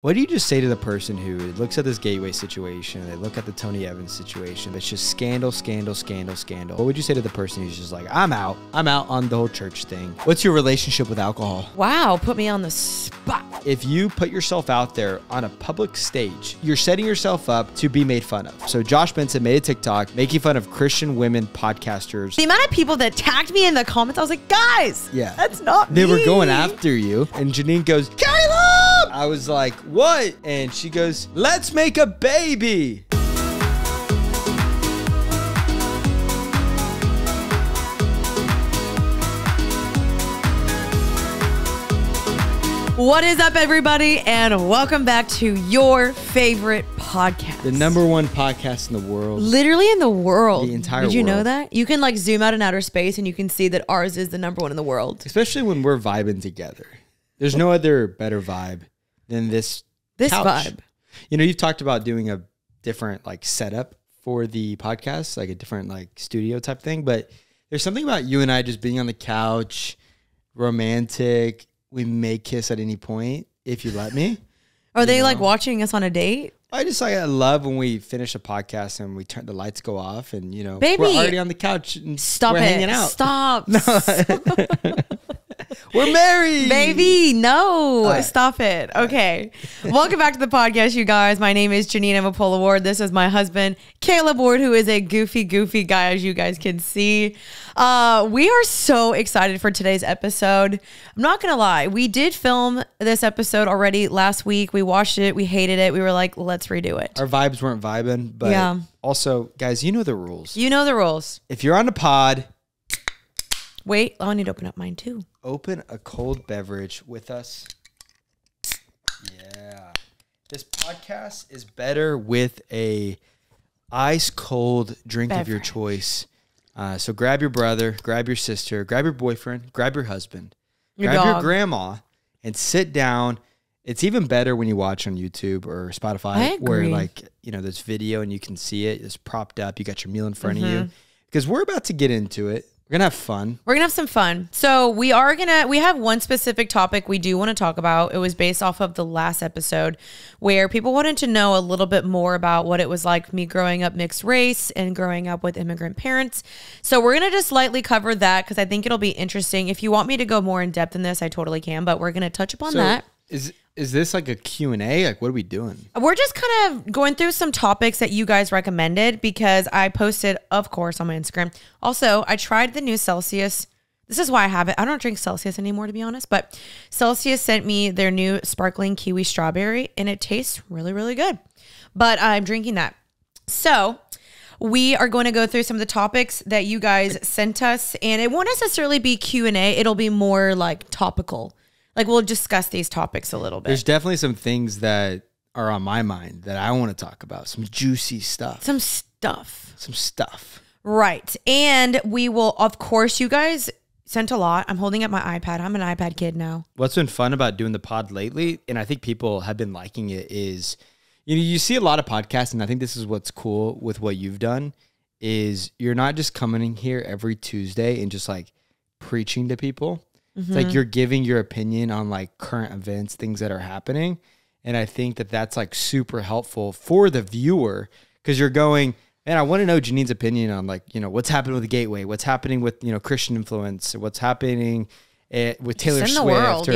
What do you just say to the person who looks at this Gateway situation, they look at the Tony Evans situation, that's just scandal, scandal, scandal, scandal? What would you say to the person who's just like, I'm out on the whole church thing? What's your relationship with alcohol? Wow, put me on the spot. If you put yourself out there on a public stage, you're setting yourself up to be made fun of. So Josh Benson made a TikTok making fun of Christian women podcasters. The amount of people that tagged me in the comments, I was like, guys, yeah, that's not me. They were going after you. And Janine goes, Caleb! I was like, what? And she goes, let's make a baby. What is up, everybody? And welcome back to your favorite podcast. The #1 podcast in the world. Literally in the world. The entire world. Did you know that? You can like zoom out in outer space and you can see that ours is the #1 in the world. Especially when we're vibing together. There's no other better vibe than this couch. Vibe. You know, you've talked about doing a different like setup for the podcast, like a different like studio type thing. But there's something about you and I just being on the couch, romantic. We may kiss at any point if you let me. Are they like watching us on a date? I love when we finish a podcast and we turn the lights go off and you know Baby, we're already on the couch and we're hanging out. Stop. No. We're married. Baby, no. Stop it. Okay. Welcome back to the podcast, you guys. My name is Janine Amapola Ward. This is my husband, Kaleb Ward, who is a goofy guy, as you guys can see. We are so excited for today's episode. I'm not going to lie. We did film this episode already last week. We watched it. We hated it. We were like, let's redo it. Our vibes weren't vibing, but yeah. Also, guys, you know the rules. You know the rules. If you're on the pod... Wait, I need to open up mine too. Open a cold beverage with us. Yeah. This podcast is better with a ice cold drink of your choice. So grab your brother, grab your sister, grab your boyfriend, grab your husband, grab your grandma, and sit down. It's even better when you watch on YouTube or Spotify where like, you know, there's video and you can see it. It's propped up. You got your meal in front of you. Because we're about to get into it. We're going to have fun. We're going to have some fun. So we have one specific topic we do want to talk about. It was based off of the last episode where people wanted to know a little bit more about what it was like me growing up mixed race and growing up with immigrant parents. So we're going to just lightly cover that because I think it'll be interesting. If you want me to go more in depth in this, I totally can, but we're going to touch upon that. Is this like a Q&A? Like, what are we doing? We're just kind of going through some topics that you guys recommended because I posted, of course, on my Instagram. Also, I tried the new Celsius. This is why I have it. I don't drink Celsius anymore, to be honest, but Celsius sent me their new sparkling kiwi strawberry, and it tastes really, really good. But I'm drinking that. So we are going to go through some of the topics that you guys sent us, and it won't necessarily be Q&A. It'll be more like topical. Like, we'll discuss these topics a little bit. There's definitely some things that are on my mind that I want to talk about. Some juicy stuff. Some stuff. Right. And we will, of course, you guys sent a lot. I'm holding up my iPad. I'm an iPad kid now. What's been fun about doing the pod lately, and I think people have been liking it, is you see a lot of podcasts, and I think this is what's cool with what you've done, is you're not just coming in here every Tuesday and just like preaching to people. It's like you're giving your opinion on like current events, things that are happening. And I think that that's like super helpful for the viewer because you're going, man, I want to know Janine's opinion on like, you know, what's happening with the Gateway, what's happening with, you know, Christian influence, what's happening with Taylor Swift, world,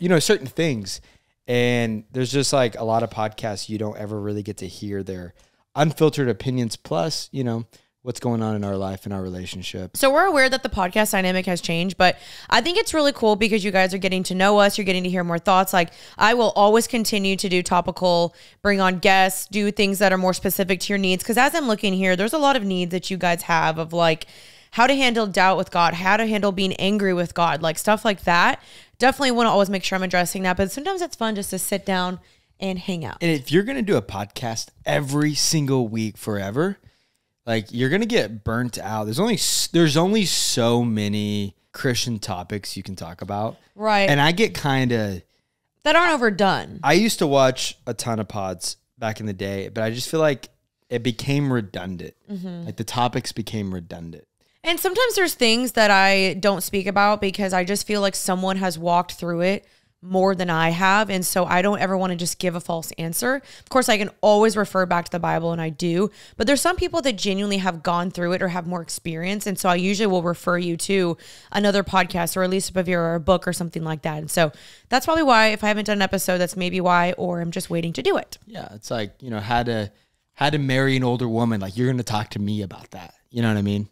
you know, certain things. And there's just like a lot of podcasts you don't ever really get to hear their unfiltered opinions plus, you know, what's going on in our life and our relationship. So we're aware that the podcast dynamic has changed, but I think it's really cool because you guys are getting to know us. You're getting to hear more thoughts. Like I will always continue to do topical, bring on guests, do things that are more specific to your needs. Because as I'm looking here, there's a lot of needs that you guys have of like how to handle doubt with God, how to handle being angry with God, like stuff like that. Definitely want to always make sure I'm addressing that. But sometimes it's fun just to sit down and hang out. And if you're going to do a podcast every single week forever, like you're going to get burnt out. There's only so many Christian topics you can talk about. Right. And I get kind of... that aren't overdone. I used to watch a ton of pods back in the day, but I just feel like it became redundant. Like the topics became redundant. And sometimes there's things that I don't speak about because I just feel like someone has walked through it more than I have. And so I don't ever want to just give a false answer. Of course, I can always refer back to the Bible, and I do. But there's some people that genuinely have gone through it or have more experience. And so I usually will refer you to another podcast or at least or a book or something like that. And so that's probably why, if I haven't done an episode, that's maybe why, or I'm just waiting to do it. Yeah, it's like, how to marry an older woman. Like, you're going to talk to me about that. You know what I mean?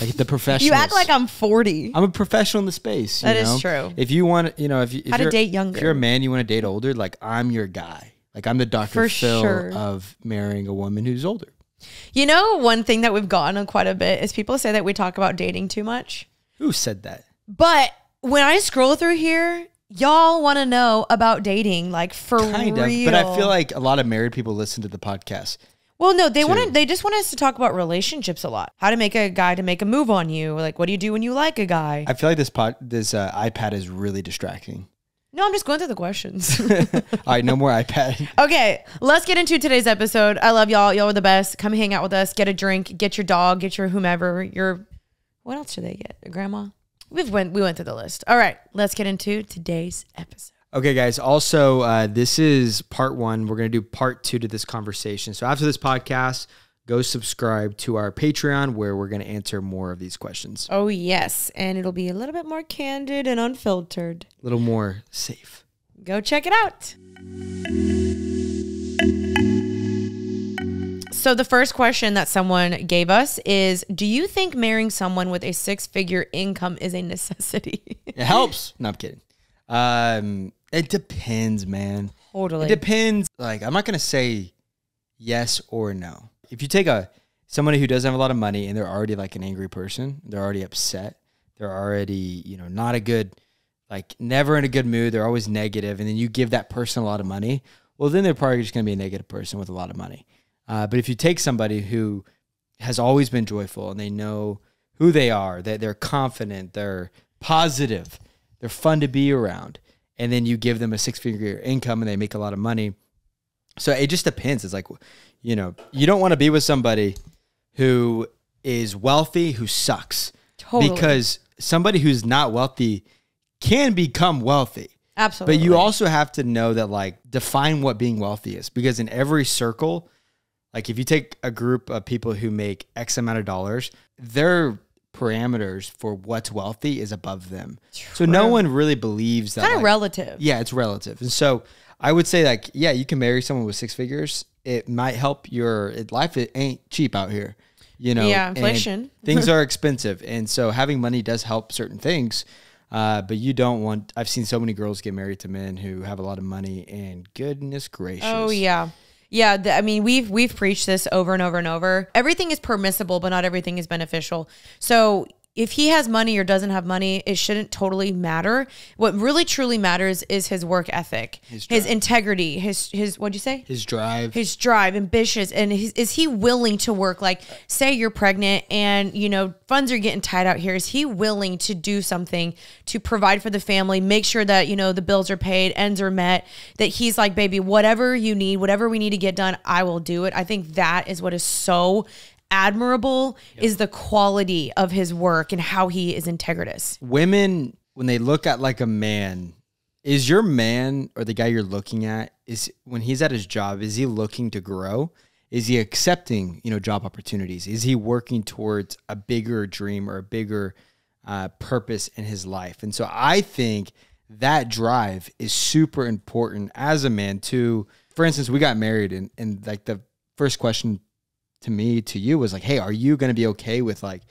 Like the professionals. You act like I'm 40. I'm a professional in the space. That is true. If you want, if how to date younger. If you're a man, you want to date older. Like, I'm your guy. Like, I'm the Dr. Phil of marrying a woman who's older. One thing that we've gotten on quite a bit is people say that we talk about dating too much. Who said that? But when I scroll through here, y'all want to know about dating, like for kind real. Of, but I feel like a lot of married people listen to the podcast. Well, no, they just want us to talk about relationships a lot. How to make a guy to make a move on you. Like, what do you do when you like a guy? I feel like this iPad is really distracting. No, I'm just going through the questions. All right, no more iPad. Okay, let's get into today's episode. I love y'all. Y'all are the best. Come hang out with us. Get a drink. Get your dog. Get your whomever. What else should they get? A grandma? We went through the list. All right, let's get into today's episode. Okay, guys. Also, this is part 1. We're going to do part 2 to this conversation. So after this podcast, go subscribe to our Patreon where we're going to answer more of these questions. Oh, yes. And it'll be a little bit more candid and unfiltered. A little more safe. Go check it out. So the first question that someone gave us is, do you think marrying someone with a 6-figure income is a necessity? It helps. No, I'm kidding. It depends, man. Totally. It depends. Like, I'm not going to say yes or no. If you take somebody who doesn't have a lot of money and they're already like an angry person, they're already upset, they're already, not a good, like never in a good mood, they're always negative, and then you give that person a lot of money, well, then they're probably just going to be a negative person with a lot of money. But if you take somebody who has always been joyful and they know who they are, that they're confident, they're positive, they're fun to be around, and then you give them a 6-figure income and they make a lot of money. So it just depends. It's like, you don't want to be with somebody who is wealthy who sucks. Totally. Because somebody who's not wealthy can become wealthy. Absolutely. But you also have to know that, like, define what being wealthy is. Because in every circle, like if you take a group of people who make X amount of dollars, their parameters for what's wealthy is above them. True. So no one really believes that. Kind of relative. Yeah, it's relative. And so I would say, like, yeah, you can marry someone with 6 figures. It might help your life. It ain't cheap out here, Yeah, inflation. Things are expensive. And so having money does help certain things. But you don't want, I've seen so many girls get married to men who have a lot of money, and goodness gracious. Oh, yeah. Yeah, I mean, we've preached this over and over and over. Everything is permissible, but not everything is beneficial. So if he has money or doesn't have money, it shouldn't totally matter. What really truly matters is his work ethic, his integrity, his what'd you say? His drive, ambitious. And is he willing to work? Like, say you're pregnant and, funds are getting tight out here. Is he willing to do something to provide for the family, make sure that, the bills are paid, ends are met, that he's like, baby, whatever you need, whatever we need to get done, I will do it. I think that is what is so admirable, is the quality of his work and how he is integritous. Women, when they look at like a man, is your man or the guy you're looking at, is when he's at his job, is he looking to grow? Is he accepting, job opportunities? Is he working towards a bigger dream or a bigger purpose in his life? And so I think that drive is super important as a man too. For instance, we got married and like the first question to you was like, hey, are you going to be okay with, like,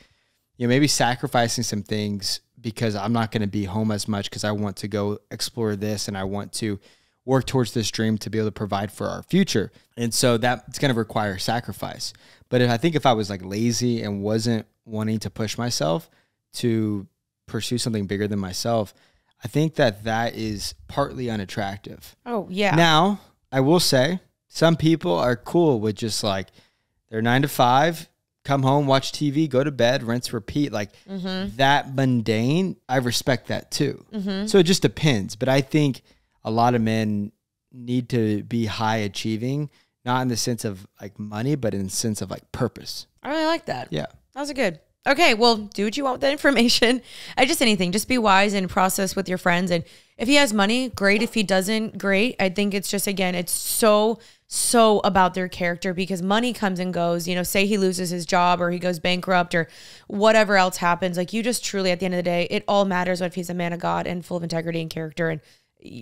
maybe sacrificing some things because I'm not going to be home as much because I want to go explore this and I want to work towards this dream to be able to provide for our future. And so that's going to require sacrifice. But I think if I was like lazy and wasn't wanting to push myself to pursue something bigger than myself, I think that is partly unattractive. Oh, yeah. Now, I will say some people are cool with just like, they're 9 to 5, come home, watch TV, go to bed, rinse, repeat. Like that mundane, I respect that too. So it just depends. But I think a lot of men need to be high achieving, not in the sense of like money, but in the sense of like purpose. I really like that. Yeah. That was a good. Okay, well, do what you want with that information. Just anything. Just be wise and process with your friends. And if he has money, great. If he doesn't, great. I think it's just, again, it's so about their character, because money comes and goes. You know, say he loses his job or he goes bankrupt or whatever else happens. Like, you just truly, at the end of the day, it all matters if he's a man of God and full of integrity and character. And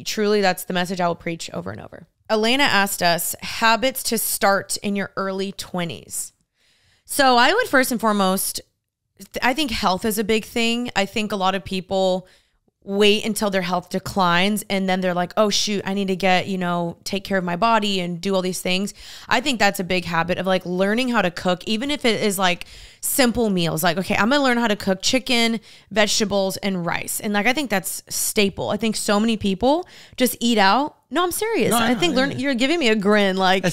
truly, that's the message I will preach over and over. Elena asked us, habits to start in your early 20s. So I would first and foremost, I think health is a big thing. I think a lot of people wait until their health declines and then they're like, oh shoot, I need to get, take care of my body and do all these things. I think that's a big habit of like learning how to cook, even if it is like simple meals. Like, okay, I'm going to learn how to cook chicken, vegetables, and rice. And like, I think that's staple. I think so many people just eat out. No, I'm serious. No, I think you're giving me a grin. Like,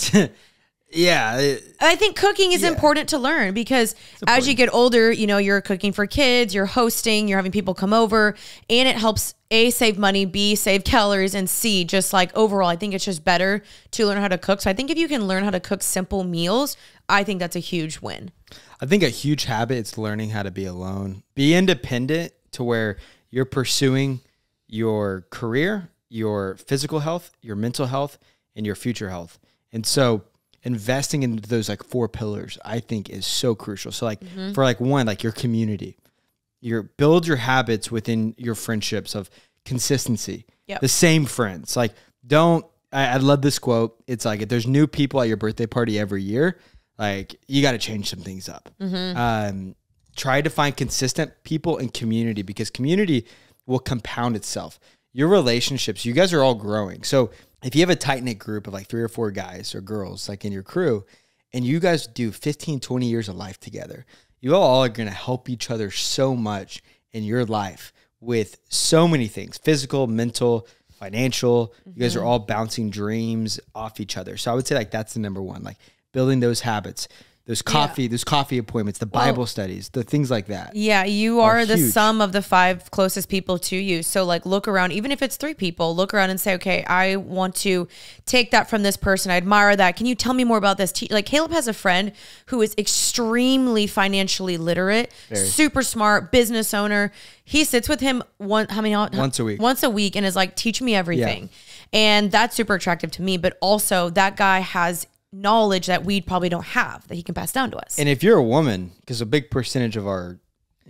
yeah. I think cooking is important to learn, because as you get older, you're cooking for kids, you're hosting, you're having people come over, and it helps A, save money, B, save calories, and C, just like overall, I think it's just better to learn how to cook. So I think if you can learn how to cook simple meals, I think that's a huge win. I think a huge habit is learning how to be alone. Be independent to where you're pursuing your career, your physical health, your mental health, and your future health. And so investing into those like 4 pillars, I think, is so crucial. So like for like one, like your community, build your habits within your friendships of consistency, the same friends. Like I love this quote. It's like, if there's new people at your birthday party every year, like you got to change some things up. Try to find consistent people and community, because community will compound itself. Your relationships, you guys are all growing. So if you have a tight-knit group of like 3 or 4 guys or girls like in your crew, and you guys do 15, 20 years of life together, you all are going to help each other so much in your life with so many things: physical, mental, financial. You guys are all bouncing dreams off each other. So I would say like that's the number one, like building those habits. Those coffee appointments, the Bible studies, the things like that. Yeah, you are the sum of the 5 closest people to you. So like look around, even if it's 3 people, look around and say, okay, I want to take that from this person. I admire that. Can you tell me more about this? Like Kaleb has a friend who is extremely financially literate, super smart, business owner. He sits with him once a week. Once a week, and is like, teach me everything. Yeah. And that's super attractive to me. But also that guy has knowledge that we probably don't have that he can pass down to us. And if you're a woman, because a big percentage of our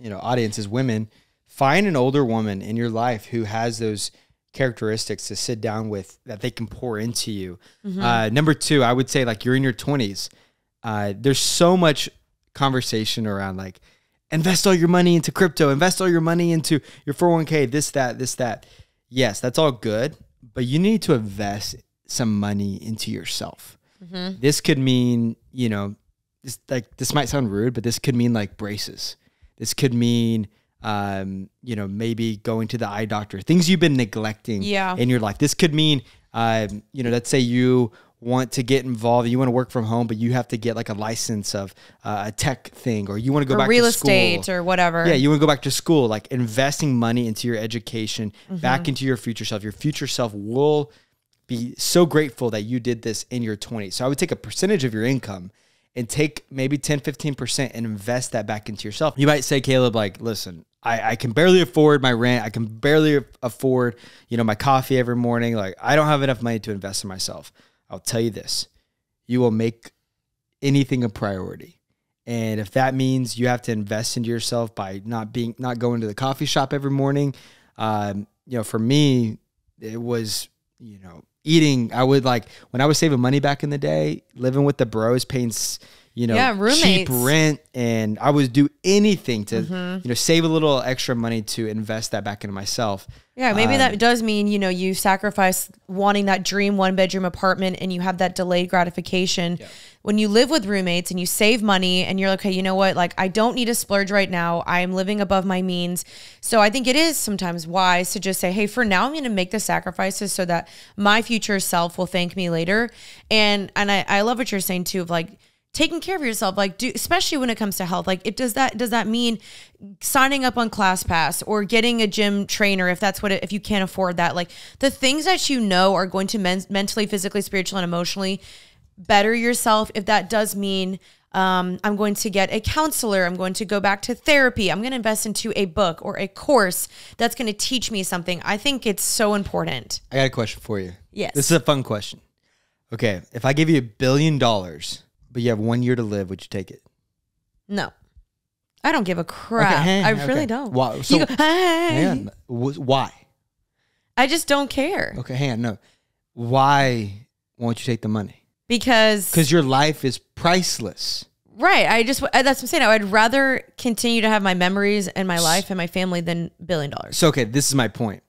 audience is women, find an older woman in your life who has those characteristics to sit down with, that they can pour into you. Number 2, I would say like you're in your 20s. There's so much conversation around like, invest all your money into crypto, invest all your money into your 401k, this, that. Yes, that's all good, but you need to invest some money into yourself. This could mean, this might sound rude, but this could mean like braces. This could mean, maybe going to the eye doctor, things you've been neglecting in your life. This could mean, let's say you want to get involved, you want to work from home, but you have to get like a license of a tech thing, or you want to go back to school. Real estate or whatever. Yeah, you want to go back to school, like investing money into your education, back into your future self. Your future self will be so grateful that you did this in your 20s. So I would take a percentage of your income and take maybe 10, 15% and invest that back into yourself. You might say, Kaleb, like, listen, I can barely afford my rent. I can barely afford, my coffee every morning. Like, I don't have enough money to invest in myself. I'll tell you this, you will make anything a priority. And if that means you have to invest into yourself by not going to the coffee shop every morning, for me, it was, eating. I would like, when I was saving money back in the day, living with the bros, paying, cheap rent, and I would do anything to, save a little extra money to invest that back into myself. Yeah, maybe that does mean, you sacrifice wanting that dream 1-bedroom apartment, and you have that delayed gratification. Yeah. When you live with roommates and you save money and you're like, okay, you know what? Like, I don't need to splurge right now. I'm living above my means. So I think it is sometimes wise to just say, hey, for now, I'm going to make the sacrifices so that my future self will thank me later. And I love what you're saying too, of like, taking care of yourself, like especially when it comes to health. Like, does that mean signing up on ClassPass or getting a gym trainer if you can't afford that? Like, the things that are going to mentally, physically, spiritually, and emotionally better yourself, if that does mean I'm going to get a counselor, I'm going to go back to therapy, I'm going to invest into a book or a course that's going to teach me something. I think it's so important. I got a question for you. Yes. This is a fun question. Okay. If I give you $1 billion, but you have 1 year to live, would you take it? No. I don't give a crap. Okay, I really don't. Why? So, You go, hey. Why? I just don't care. Okay, hang on. No. Why won't you take the money? Because your life is priceless. Right. That's what I'm saying. I would rather continue to have my memories and my life and my family than $1 billion. So, okay, this is my point.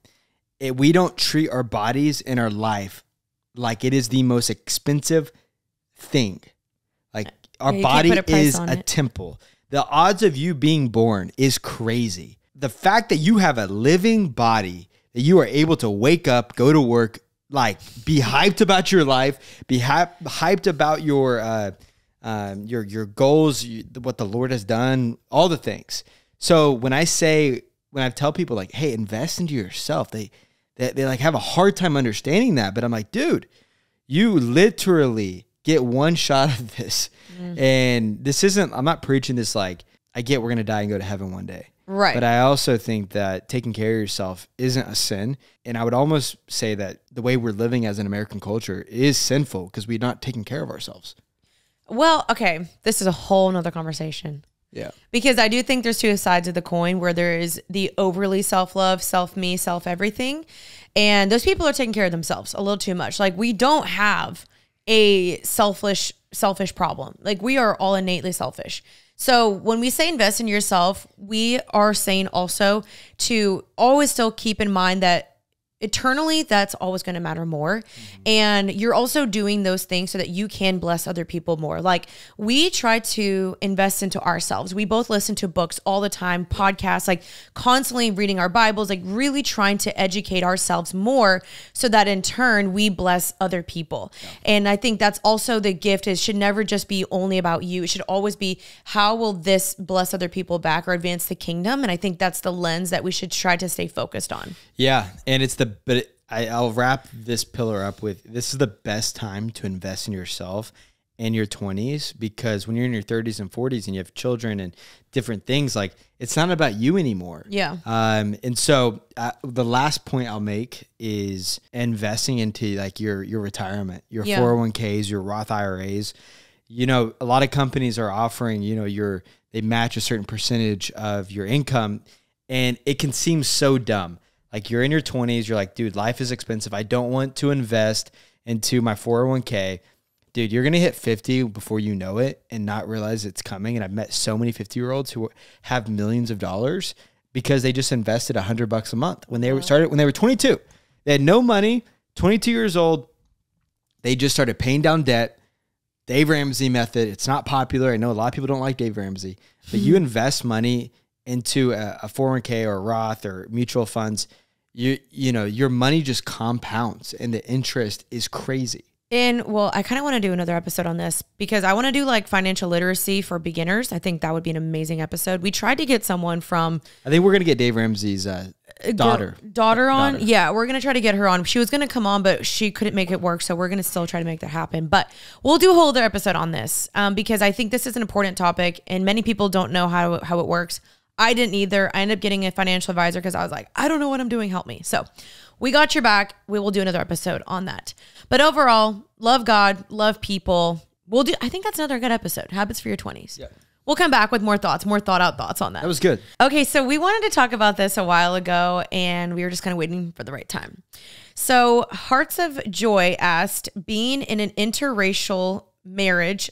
We don't treat our bodies and our life like it is the most expensive thing. Like our body is a temple. The odds of you being born is crazy. The fact that you have a living body, that you are able to wake up, go to work, like be hyped about your life, be hyped about your goals, what the Lord has done, all the things. So when I tell people like, hey, invest into yourself, they like have a hard time understanding that. But I'm like, dude, you literally get one shot of this. And this isn't, I'm not preaching this like, I get we're going to die and go to heaven one day. Right. But I also think that taking care of yourself isn't a sin. And I would almost say that the way we're living as an American culture is sinful because we're not taking care of ourselves. Well, okay. This is a whole nother conversation. Yeah. Because I do think there's two sides of the coin where there is the overly self-love, self-me, self-everything. And those people are taking care of themselves a little too much. Like we don't have a selfish problem. Like we are all innately selfish. So when we say invest in yourself, we are saying also to always still keep in mind that eternally, that's always going to matter more. And you're also doing those things so that you can bless other people more. Like we try to invest into ourselves. We both listen to books all the time, podcasts, like constantly reading our Bibles, like really trying to educate ourselves more so that in turn we bless other people. Yeah. And I think that's also the gift. It should never just be only about you. It should always be, how will this bless other people back or advance the kingdom? And I think that's the lens that we should try to stay focused on. Yeah. And I'll wrap this pillar up with, this is the best time to invest in yourself in your 20s, because when you're in your 30s and 40s and you have children and different things, like it's not about you anymore. Yeah. And so the last point I'll make is investing into like your retirement, your 401ks, your Roth IRAs. You know, a lot of companies are offering, you know, they match a certain percentage of your income, and it can seem so dumb. Like you're in your 20s, you're like, dude, life is expensive. I don't want to invest into my 401k. Dude, you're going to hit 50 before you know it and not realize it's coming. And I've met so many 50-year-olds who have millions of dollars because they just invested $100 a month when they were 22. They had no money, 22 years old. They just started paying down debt. Dave Ramsey method. It's not popular. I know a lot of people don't like Dave Ramsey, but you invest money into a 401k or a Roth or mutual funds, you know, your money just compounds and the interest is crazy. And well, I kind of want to do another episode on this because I want to do like financial literacy for beginners. I think that would be an amazing episode. We tried to get someone from, I think we're going to get Dave Ramsey's daughter on. Yeah, we're going to try to get her on. She was going to come on, but she couldn't make it work. So we're going to still try to make that happen. But we'll do a whole other episode on this because I think this is an important topic and many people don't know how it works. I didn't either. I ended up getting a financial advisor because I was like, I don't know what I'm doing. Help me. So we got your back. We will do another episode on that. But overall, love God, love people. I think that's another good episode. Habits for your 20s. Yeah. We'll come back with more thoughts, more thought out thoughts on that. That was good. Okay. So we wanted to talk about this a while ago and we were just kind of waiting for the right time. So Hearts of Joy asked, being in an intercultural marriage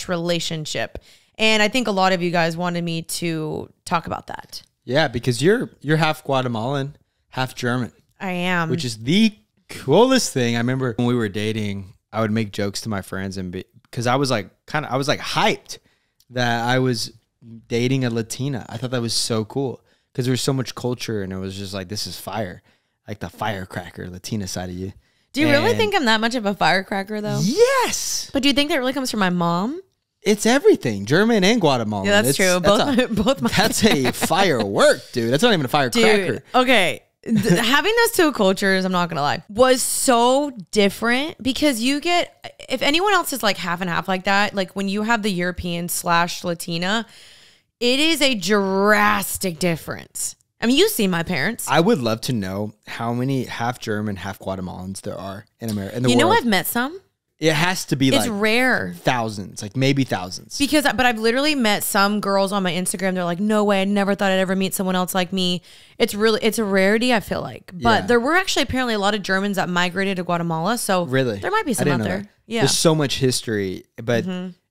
/ relationship. And I think a lot of you guys wanted me to talk about that. Yeah, because you're half Guatemalan, half German. I am. Which is the coolest thing. I remember when we were dating, I would make jokes to my friends because I was like hyped that I was dating a Latina. I thought that was so cool because there was so much culture and it was just like, this is fire. Like the firecracker Latina side of you. Do you really think I'm that much of a firecracker though? Yes. But do you think that really comes from my mom? It's everything, German and Guatemalan. Yeah, that's true. That's a firework, dude. That's not even a firecracker. Dude, okay. having those two cultures, I'm not gonna lie, was so different because you get, if anyone else is like half and half like that, like when you have the European / Latina, it is a drastic difference. I mean, you see my parents. I would love to know how many half German, half Guatemalans there are in America. In the world. You know, I've met some. It has to be it's rare. Thousands, like maybe thousands. But I've literally met some girls on my Instagram. They're like, no way, I never thought I'd ever meet someone else like me. It's a rarity, I feel like. But there were actually apparently a lot of Germans that migrated to Guatemala. So really, there might be some out there. That. Yeah. There's so much history, but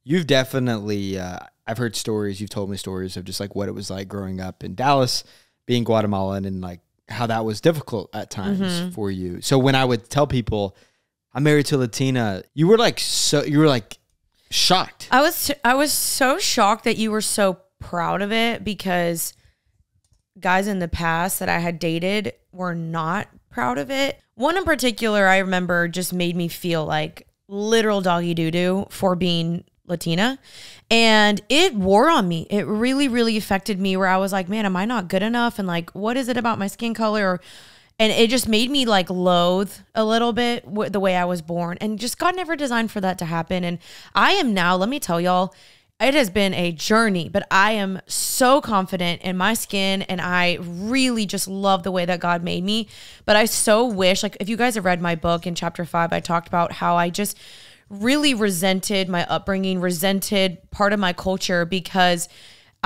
you've definitely, I've heard stories, you've told me stories of just like what it was like growing up in Dallas, being Guatemalan, and like how that was difficult at times for you. So when I would tell people I'm married to a Latina, you were like shocked. I was so shocked that you were so proud of it, because guys in the past that I had dated were not proud of it. One in particular I remember just made me feel like literal doggy doo-doo for being Latina, and it wore on me. It really, really affected me, where I was like, man, am I not good enough? And like, what is it about my skin color? And it just made me like loathe a little bit the way I was born. And just God never designed for that to happen. And I am now, let me tell y'all, it has been a journey, but I am so confident in my skin, and I really just love the way that God made me. But I so wish, like, if you guys have read my book in chapter 5, I talked about how I just really resented my upbringing, resented part of my culture, because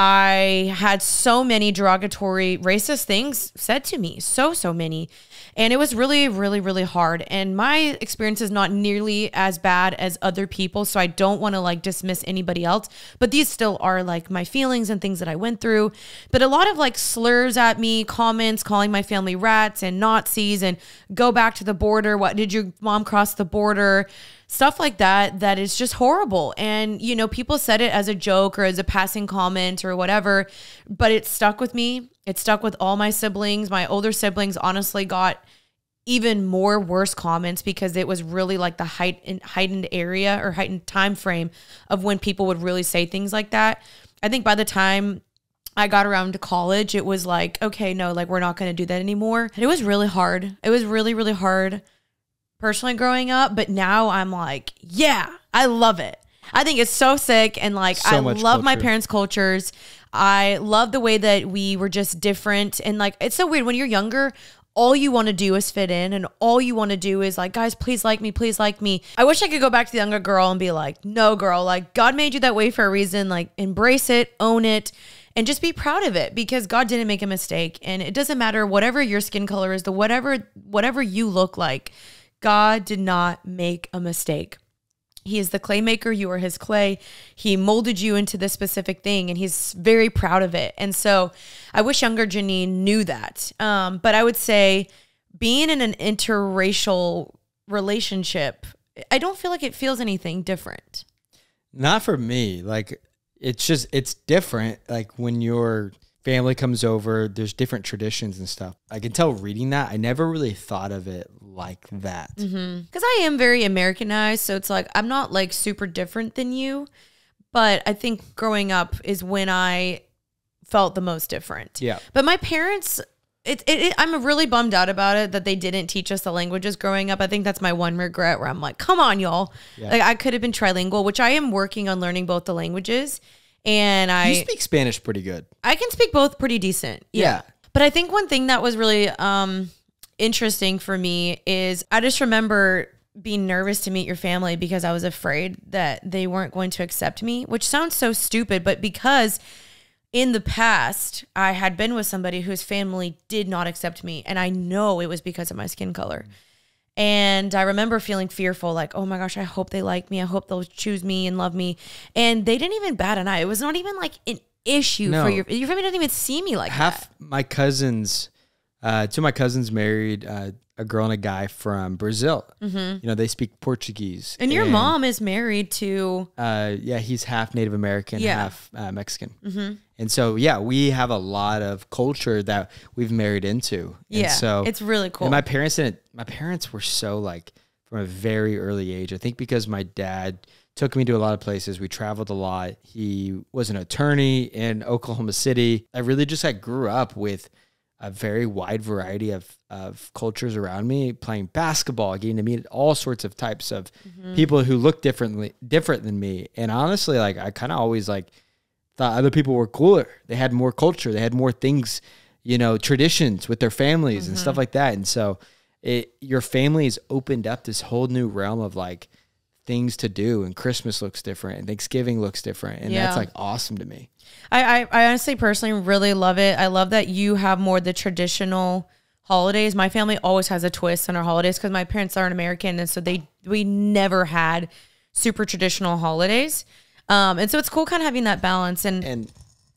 I had so many derogatory, racist things said to me, so many. And it was really, really, really hard. And my experience is not nearly as bad as other people, so I don't want to like dismiss anybody else. But these still are like my feelings and things that I went through. But a lot of like slurs at me, comments, calling my family rats and Nazis, and go back to the border. What did your mom cross the border? Stuff like that, that is just horrible. And, you know, people said it as a joke or as a passing comment or whatever, but it stuck with me. It stuck with all my siblings. My older siblings honestly got even more worse comments, because it was really like the heightened area or heightened time frame of when people would really say things like that. I think by the time I got around to college, it was like, okay, no, like we're not going to do that anymore. And it was really hard. It was really, really hard personally growing up, but now I'm like, yeah, I love it. I think it's so sick, and like so I love my parents' cultures. I love the way that we were just different, and like it's so weird when you're younger. All you want to do is fit in, and all you want to do is like, guys, please like me, please like me. I wish I could go back to the younger girl and be like, no, girl, like God made you that way for a reason. Like embrace it, own it, and just be proud of it, because God didn't make a mistake, and it doesn't matter whatever your skin color is, whatever you look like. God did not make a mistake. He is the clay maker. You are his clay. He molded you into this specific thing, and he's very proud of it. And so I wish younger Janine knew that. But I would say being in an interracial relationship, I don't feel like it feels anything different. Not for me. Like, it's different. Like when your family comes over, there's different traditions and stuff. I can tell reading that, I never really thought of it like that. Because I am very Americanized, so it's like I'm not like super different than you, but I think growing up is when I felt the most different. Yeah. But my parents, I'm really bummed out about it that they didn't teach us the languages growing up. I think that's my one regret, where I'm like, come on, y'all. Yeah. Like I could have been trilingual, which I am working on learning both the languages. And you speak Spanish pretty good. I can speak both pretty decent. Yeah. But I think one thing that was really interesting for me is I just remember being nervous to meet your family, because I was afraid that they weren't going to accept me, which sounds so stupid, but because in the past I had been with somebody whose family did not accept me, and I know it was because of my skin color. And I remember feeling fearful, like, oh my gosh, I hope they like me. I hope they'll choose me and love me. And they didn't even bat an eye. It was not even like an issue for your family doesn't even see me like that. My cousins, two of my cousins married a girl and a guy from Brazil. You know, they speak Portuguese. And your mom is married to... yeah, he's half Native American, half Mexican. And so, yeah, we have a lot of culture that we've married into. Yeah, and so it's really cool. And my parents were so like, from a very early age, I think because my dad took me to a lot of places. We traveled a lot. He was an attorney in Oklahoma City. I really just like grew up with a very wide variety of cultures around me, playing basketball, getting to meet all sorts of types of people who look different than me. And honestly, like I kind of always like thought other people were cooler. They had more culture. They had more things, you know, traditions with their families and stuff like that. And so your family has opened up this whole new realm of like things to do, and Christmas looks different and Thanksgiving looks different. And that's like awesome to me. I honestly personally really love it. I love that you have more the traditional holidays. My family always has a twist on our holidays because my parents aren't American, and so we never had super traditional holidays. And so it's cool kind of having that balance. And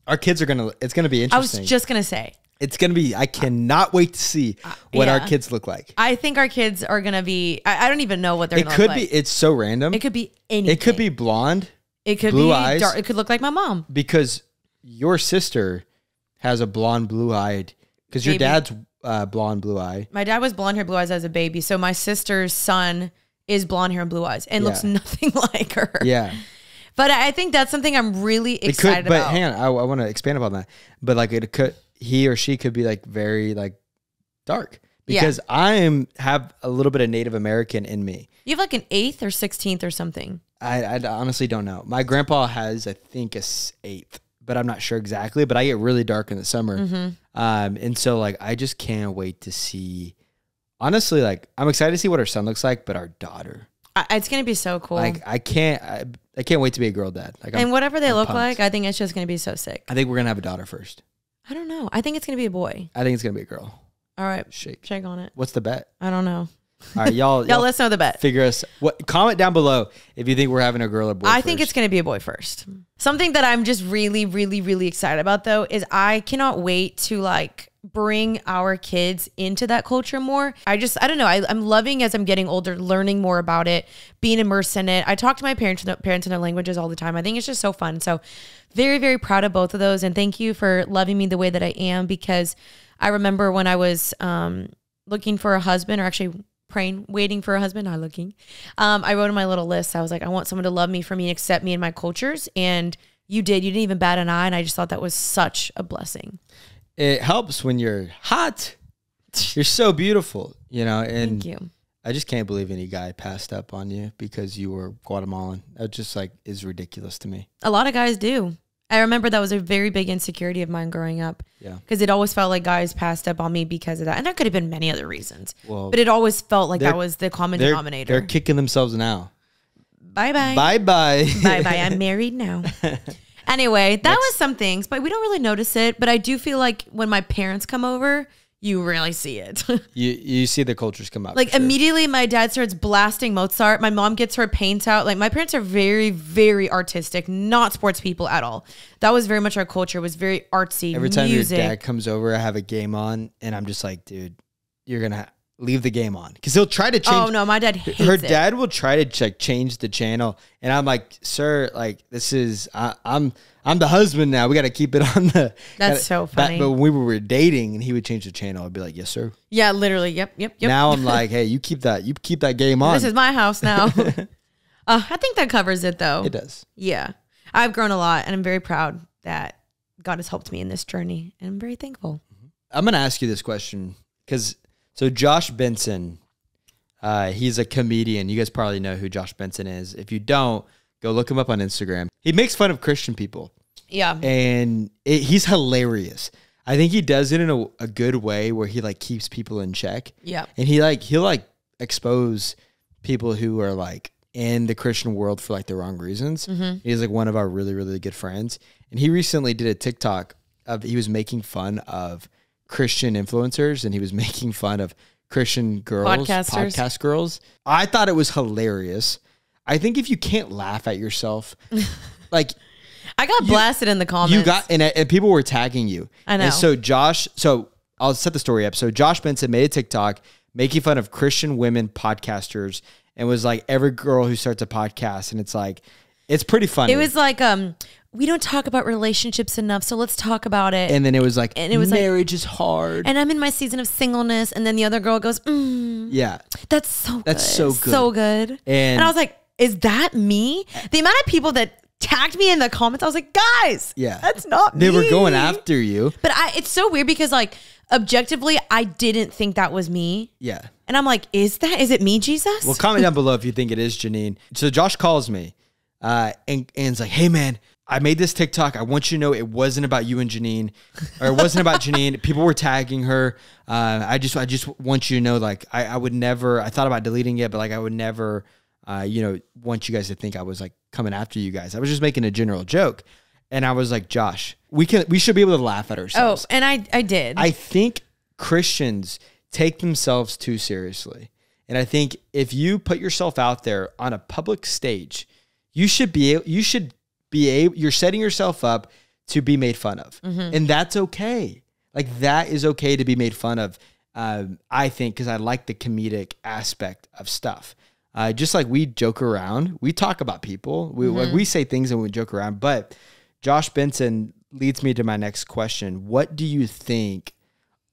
our kids are it's gonna be interesting. I was just gonna say, it's gonna be. I cannot wait to see what our kids look like. I think our kids are gonna be. I don't even know what they're. It gonna could look be. like. It's so random. It could be anything. It could be blonde. It could blue be eyes. dark. It could look like my mom. Because your sister has a blonde, blue-eyed. Because your dad's blonde, blue-eyed. My dad was blonde hair, blue eyes as a baby. So my sister's son is blonde hair and blue eyes and looks nothing like her. Yeah. But I think that's something I'm really excited about. But hang on, I want to expand upon that. But like he or she could be like very like dark. Because I have a little bit of Native American in me. You have like an 8th or 16th or something. I honestly don't know. My grandpa has, I think, a 8th, but I'm not sure exactly. But I get really dark in the summer. And so like I just can't wait to see. Honestly, like I'm excited to see what our son looks like, but our daughter. It's gonna be so cool. Like I can't wait to be a girl dad. Like whatever they look like, I think it's just gonna be so sick. I think we're gonna have a daughter first. I don't know. I think it's gonna be a boy. I think it's gonna be a girl. All right, shake on it. What's the bet? I don't know. All right, y'all let us know the bet. Figure us comment down below if you think we're having a girl or boy. I think it's gonna be a boy first. Something that I'm just really, really, really excited about though is I cannot wait to like bring our kids into that culture more. I don't know. I'm loving as I'm getting older, learning more about it, being immersed in it. I talk to my parents in their languages all the time. I think it's just so fun. So very, very proud of both of those. And thank you for loving me the way that I am, because I remember when I was looking for a husband, or actually waiting for a husband, not looking. I wrote in my little list, I was like, I want someone to love me for me and accept me and my cultures. And you did. You didn't even bat an eye. And I just thought that was such a blessing. It helps when you're hot. You're so beautiful, you know. And thank you. I just can't believe any guy passed up on you because you were Guatemalan. That just like is ridiculous to me. A lot of guys do. I remember that was a very big insecurity of mine growing up. Yeah. Because it always felt like guys passed up on me because of that. And there could have been many other reasons. Well, but it always felt like that was the common denominator. They're kicking themselves now. Bye-bye. Bye-bye. Bye-bye. I'm married now. Anyway, that was some things, but we don't really notice it. But I do feel like when my parents come over, you really see it. you see the cultures come out. Like immediately my dad starts blasting Mozart. My mom gets her paint out. Like my parents are very, very artistic, not sports people at all. That was very much our culture. It was very artsy. Every time your dad comes over, I have a game on and I'm just like, dude, you're going to leave the game on. Because he'll try to change. Oh no, my dad hates her dad will try to like change the channel. And I'm like, sir, like this is, I'm the husband now. We got to keep it on the. That's so funny. But when we were dating and he would change the channel, I'd be like, yes, sir. Yeah, literally. Yep. Now I'm like, hey, you keep that game on. This is my house now. I think that covers it though. It does. Yeah. I've grown a lot and I'm very proud that God has helped me in this journey. And I'm very thankful. I'm going to ask you this question because so Josh Benson, he's a comedian. You guys probably know who Josh Benson is. If you don't, go look him up on Instagram. He makes fun of Christian people. Yeah. And he's hilarious. I think he does it in a good way where he like keeps people in check. Yeah. And he'll expose people who are like in the Christian world for like the wrong reasons. He's like one of our really, really good friends. And he recently did a TikTok he was making fun of Christian influencers and he was making fun of Christian girls, podcast girls. I thought it was hilarious. I think if you can't laugh at yourself, like I got blasted in the comments. And people were tagging you. I know. And so I'll set the story up. So Josh Benson made a TikTok making fun of Christian women podcasters and was like every girl who starts a podcast. And it's like, it's pretty funny. It was like, we don't talk about relationships enough, so let's talk about it. And then it was like, marriage is hard. And I'm in my season of singleness. And then the other girl goes, yeah. That's so good. That's so good. So good. And I was like, is that me? The amount of people that tagged me in the comments. I was like, guys, Yeah. that's not They me. were going after you. But it's so weird because like objectively, I didn't think that was me. Yeah. And I'm like, is it me, Jesus? Well, comment down below if you think it is Janine. So Josh calls me and it's like, hey, man, I made this TikTok. I want you to know it wasn't about you and Janine, or it wasn't about Janine. People were tagging her. I just want you to know, like, I would never, I thought about deleting it, but like, I would never, want you guys to think I was like coming after you guys. I was just making a general joke. And I was like, Josh, we should be able to laugh at ourselves. Oh, and I did. I think Christians take themselves too seriously. And I think if you put yourself out there on a public stage, you're setting yourself up to be made fun of. And that's okay. Like, that is okay to be made fun of. I think, because I like the comedic aspect of stuff. Just like we joke around, we talk about people, we say things and we joke around. But Josh Benson leads me to my next question. What do you think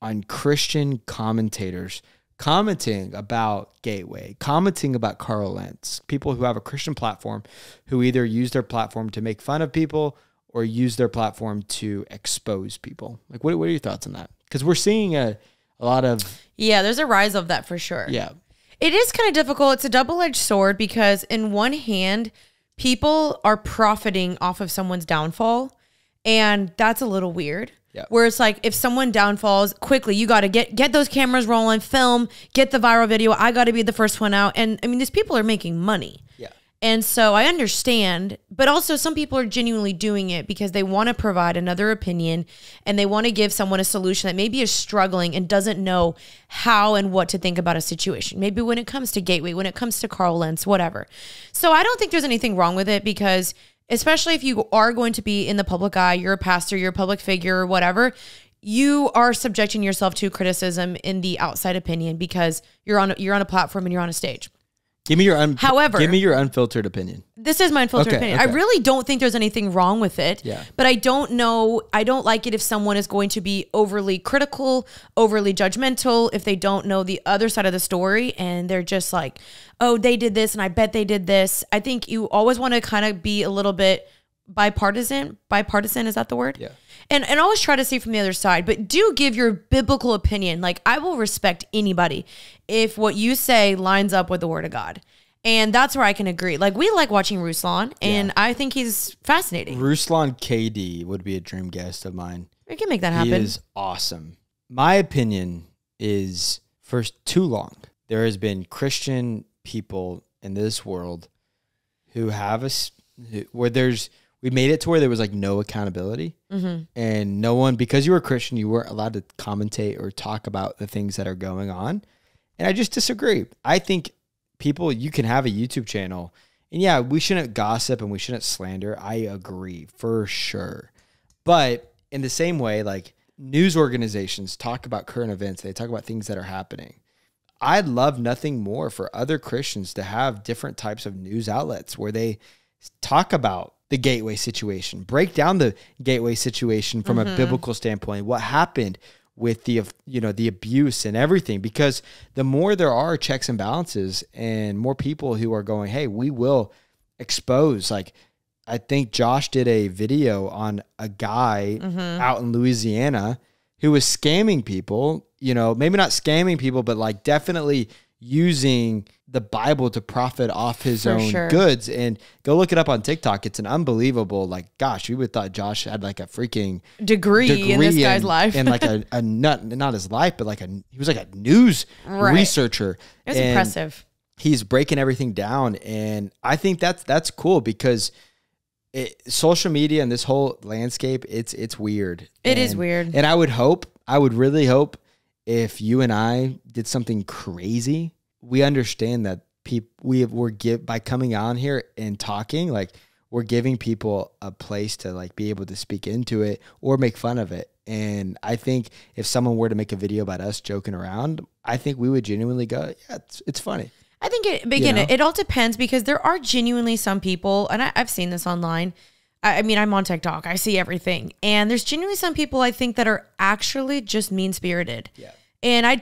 on Christian commentators commenting about Gateway, commenting about Carl Lentz, people who have a Christian platform, who either use their platform to make fun of people or use their platform to expose people? Like, what are your thoughts on that? Because we're seeing a lot of... Yeah, there's a rise of that for sure. Yeah. It is kind of difficult. It's a double-edged sword because in one hand, people are profiting off of someone's downfall, and that's a little weird. Yeah. Where it's like, if someone downfalls quickly, you got to get those cameras rolling, film, get the viral video. I got to be the first one out. And I mean, these people are making money. Yeah. And so I understand, but also some people are genuinely doing it because they want to provide another opinion and they want to give someone a solution that maybe is struggling and doesn't know how and what to think about a situation. Maybe when it comes to Gateway, when it comes to Carl Lentz, whatever. So I don't think there's anything wrong with it because especially if you are going to be in the public eye, you're a pastor, you're a public figure, or whatever, you are subjecting yourself to criticism in the outside opinion because you're on a platform and you're on a stage. Give me your give me your unfiltered opinion. This is my unfiltered opinion. Okay. I really don't think there's anything wrong with it. Yeah. But I don't know. I don't like it if someone is going to be overly critical, overly judgmental, if they don't know the other side of the story and they're just like, oh, they did this and I bet they did this. I think you always want to kind of be a little bit bipartisan. Bipartisan, is that the word? Yeah. And always try to see from the other side, but do give your biblical opinion. Like, I will respect anybody if what you say lines up with the word of God. And that's where I can agree. Like, we like watching Ruslan, and I think he's fascinating. Ruslan KD would be a dream guest of mine. We can make that happen. He is awesome. My opinion is, for too long, there has been Christian people in this world who have we made it to where there was like no accountability and no one, because you were a Christian, you weren't allowed to commentate or talk about the things that are going on. And I just disagree. I think people, you can have a YouTube channel and yeah, we shouldn't gossip and we shouldn't slander. I agree for sure. But in the same way, like news organizations talk about current events, they talk about things that are happening. I'd love nothing more for other Christians to have different types of news outlets where they talk about the Gateway situation, break down the Gateway situation from a biblical standpoint, what happened with the abuse and everything, because the more there are checks and balances and more people who are going, hey, we will expose. Like, I think Josh did a video on a guy out in Louisiana who was scamming people, maybe not scamming people, but like definitely using the Bible to profit off his own goods. And go look it up on TikTok. It's an unbelievable, like, gosh, we would have thought Josh had like a freaking degree in this guy's life. And like a not his life, but like he was like a news researcher. It was impressive. He's breaking everything down. And I think that's cool because social media and this whole landscape, it's weird. It is weird. And I would really hope if you and I did something crazy, we understand that by coming on here and talking, like we're giving people a place to like be able to speak into it or make fun of it. And I think if someone were to make a video about us joking around, I think we would genuinely go, yeah, it's funny. I think it all depends because there are genuinely some people, and I've seen this online. I mean, I'm on TikTok. I see everything. And there's genuinely some people I think that are actually just mean-spirited. Yeah. And I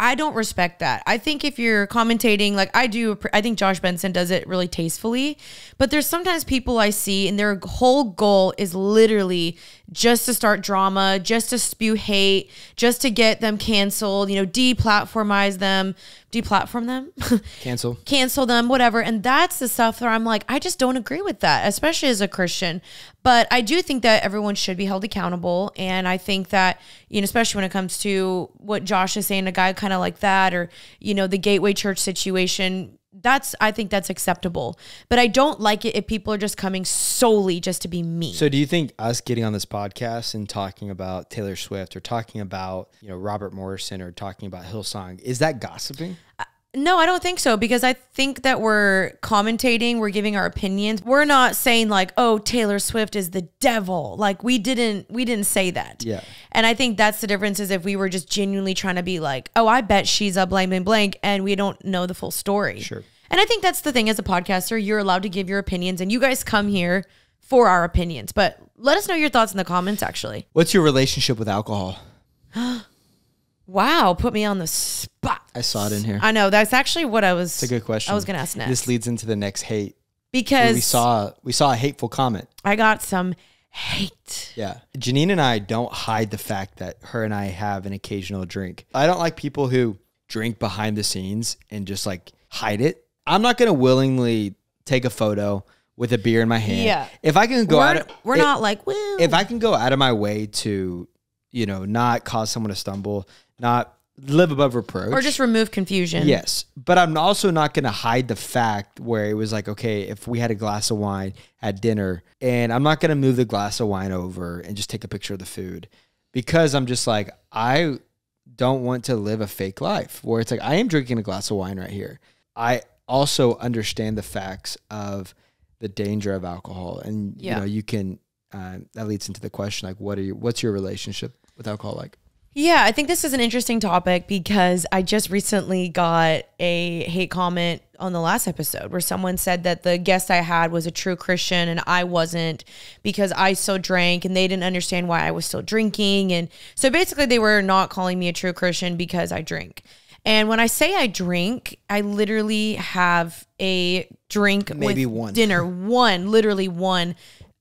I don't respect that. I think if you're commentating, like I do, I think Josh Benson does it really tastefully, but there's sometimes people I see and their whole goal is literally just to start drama, just to spew hate, just to get them canceled, you know, deplatform them, cancel them, whatever. And that's the stuff where I'm like, I just don't agree with that, especially as a Christian. But I do think that everyone should be held accountable. And I think that, you know, especially when it comes to what Josh is saying, a guy kind of like that, or, you know, the Gateway Church situation, I think that's acceptable. But I don't like it if people are just coming solely just to be mean. So do you think us getting on this podcast and talking about Taylor Swift or talking about, you know, Robert Morrison or talking about Hillsong, is that gossiping? No, I don't think so, because I think that we're commentating, we're giving our opinions. We're not saying like, oh, Taylor Swift is the devil. Like we didn't say that. Yeah. And I think that's the difference, is if we were just genuinely trying to be like, oh, I bet she's a blank, blank, blank, and we don't know the full story. Sure. And I think that's the thing, as a podcaster, you're allowed to give your opinions, and you guys come here for our opinions. But let us know your thoughts in the comments, actually. What's your relationship with alcohol? Wow, put me on the spot. I saw it in here. I know. That's actually what I was. It's a good question. I was going to ask next. This leads into the next hate. Because we saw a hateful comment. I got some hate. Yeah. Janine and I don't hide the fact that her and I have an occasional drink. I don't like people who drink behind the scenes and just like hide it. I'm not going to willingly take a photo with a beer in my hand. Yeah. If I can go we're not like, woo. If I can go out of my way to, you know, not cause someone to stumble, not live above reproach, or just remove confusion. Yes. But I'm also not going to hide the fact where it was like, okay, if we had a glass of wine at dinner, and I'm not going to move the glass of wine over and just take a picture of the food, because I'm just like, I don't want to live a fake life where it's like, I am drinking a glass of wine right here. I also understand the facts of the danger of alcohol. And, you know, you can, that leads into the question, like, what's your relationship with alcohol like? Yeah, I think this is an interesting topic, because I just recently got a hate comment on the last episode where someone said that the guest I had was a true Christian and I wasn't, because I still drank, and they didn't understand why I was still drinking. And so basically they were not calling me a true Christian because I drink. And when I say I drink, I literally have a drink maybe with one dinner, literally one.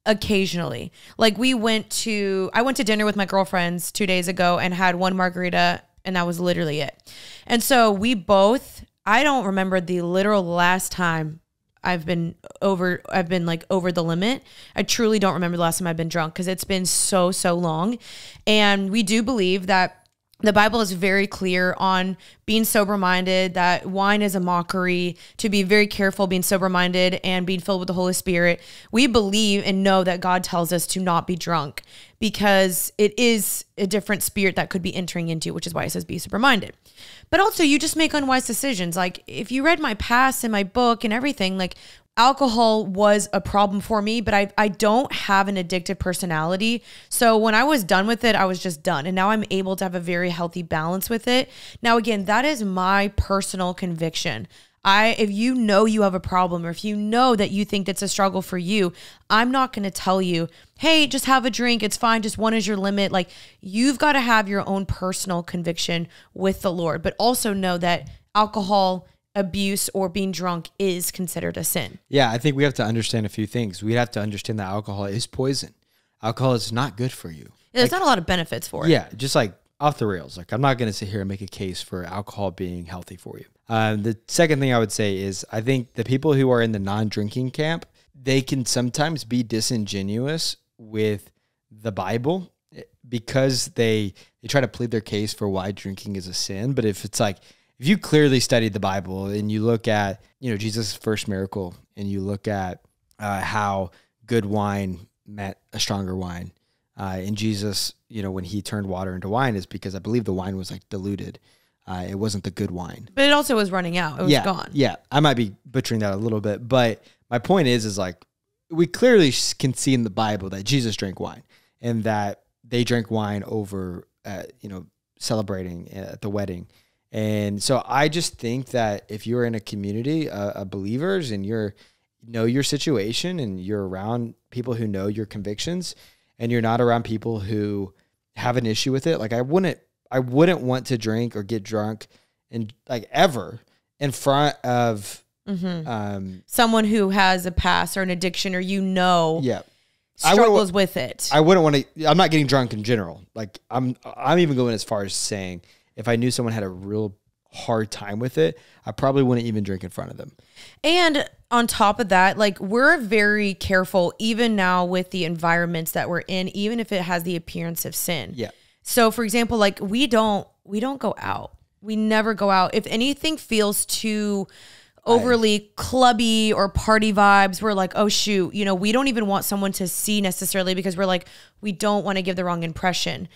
Occasionally. Like I went to dinner with my girlfriends 2 days ago and had one margarita, and that was literally it. And so I don't remember the literal last time I've been like over the limit. I truly don't remember the last time I've been drunk, because it's been so long. And we do believe that the Bible is very clear on being sober-minded, that wine is a mockery, to be very careful being sober-minded and being filled with the Holy Spirit. We believe and know that God tells us to not be drunk, because it is a different spirit that could be entering into, which is why it says be sober-minded. But also, you just make unwise decisions. Like, if you read my past and my book and everything, like, alcohol was a problem for me, but I don't have an addictive personality. So when I was done with it, I was just done. And now I'm able to have a very healthy balance with it. Now, again, that is my personal conviction. If you know you have a problem, or if you know that you think that's a struggle for you, I'm not going to tell you, hey, just have a drink. It's fine. Just one is your limit. Like, you've got to have your own personal conviction with the Lord, but also know that alcohol abuse or being drunk is considered a sin. Yeah, I think we have to understand a few things. We have to understand that alcohol is poison. Alcohol is not good for you. Yeah, there's not a lot of benefits for it. Yeah, just like off the rails. Like, I'm not going to sit here and make a case for alcohol being healthy for you. The second thing I would say is, I think the people who are in the non-drinking camp, they can sometimes be disingenuous with the Bible, because they try to plead their case for why drinking is a sin. But if it's like, if you clearly studied the Bible and you look at, you know, Jesus' first miracle, and you look at how good wine meant a stronger wine, and Jesus, you know, when he turned water into wine, is because I believe the wine was like diluted. It wasn't the good wine. But it also was running out. It was gone. Yeah, I might be butchering that a little bit, but my point is like, we clearly can see in the Bible that Jesus drank wine, and that they drank wine over, you know, celebrating at the wedding. And so I just think that if you're in a community of believers, and you know your situation, and you're around people who know your convictions, and you're not around people who have an issue with it, like I wouldn't want to drink or get drunk and like ever in front of someone who has a past or an addiction, or yeah, struggles with it. I wouldn't want to. I'm not getting drunk in general. Like I'm even going as far as saying if I knew someone had a real hard time with it, I probably wouldn't even drink in front of them. And on top of that, like we're very careful even now with the environments that we're in, even if it has the appearance of sin. Yeah. So for example, like we don't go out. We never go out. If anything feels too overly clubby or party vibes, we're like, oh shoot, you know, we don't even want someone to see necessarily, because we're like, we don't want to give the wrong impression.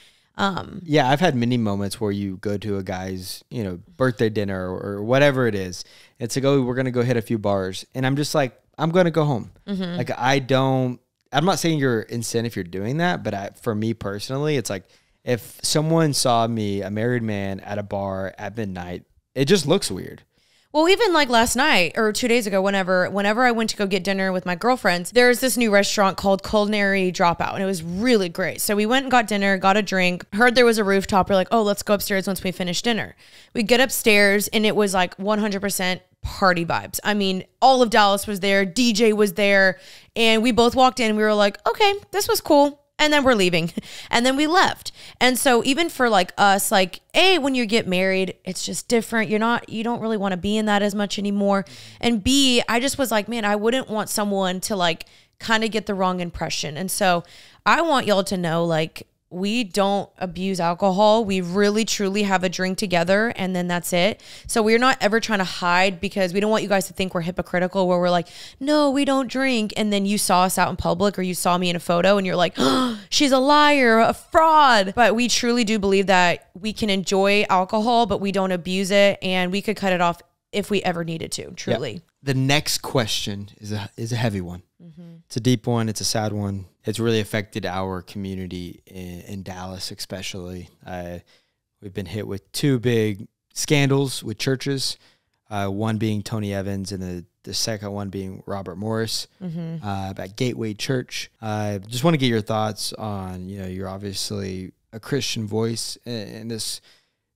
Yeah, I've had many moments where you go to a guy's, you know, birthday dinner or whatever it is. It's like, oh, we're going to go hit a few bars. And I'm just like, I'm going to go home. Like, I'm not saying you're in sin if you're doing that, but for me personally, it's like, if someone saw me, a married man, at a bar at midnight, it just looks weird. Well, even like last night or 2 days ago, whenever I went to go get dinner with my girlfriends, there's this new restaurant called Culinary Dropout, and it was really great. So we went and got dinner, got a drink, heard there was a rooftop. We're like, oh, let's go upstairs once we finish dinner. We get upstairs, and it was like 100% party vibes. I mean, all of Dallas was there, DJ was there, and we both walked in and we were like, okay, this was cool. And then we're leaving. And then we left. And so even for like us, like, A, when you get married, it's just different. You don't really want to be in that as much anymore. And B, I just was like, man, I wouldn't want someone to like kind of get the wrong impression. And so I want y'all to know, like, we don't abuse alcohol. We really, truly have a drink together, and then that's it. So we're not ever trying to hide, because we don't want you guys to think we're hypocritical, where we're like, no, we don't drink. And then you saw us out in public, or you saw me in a photo and you're like, oh, she's a liar, a fraud. But we truly do believe that we can enjoy alcohol, but we don't abuse it. And we could cut it off if we ever needed to, truly. Yep. The next question is a heavy one. It's a deep one. It's a sad one. It's really affected our community in Dallas, especially. We've been hit with two big scandals with churches, one being Tony Evans and the second one being Robert Morris at Gateway Church. Just want to get your thoughts on, you know, you're obviously a Christian voice in this,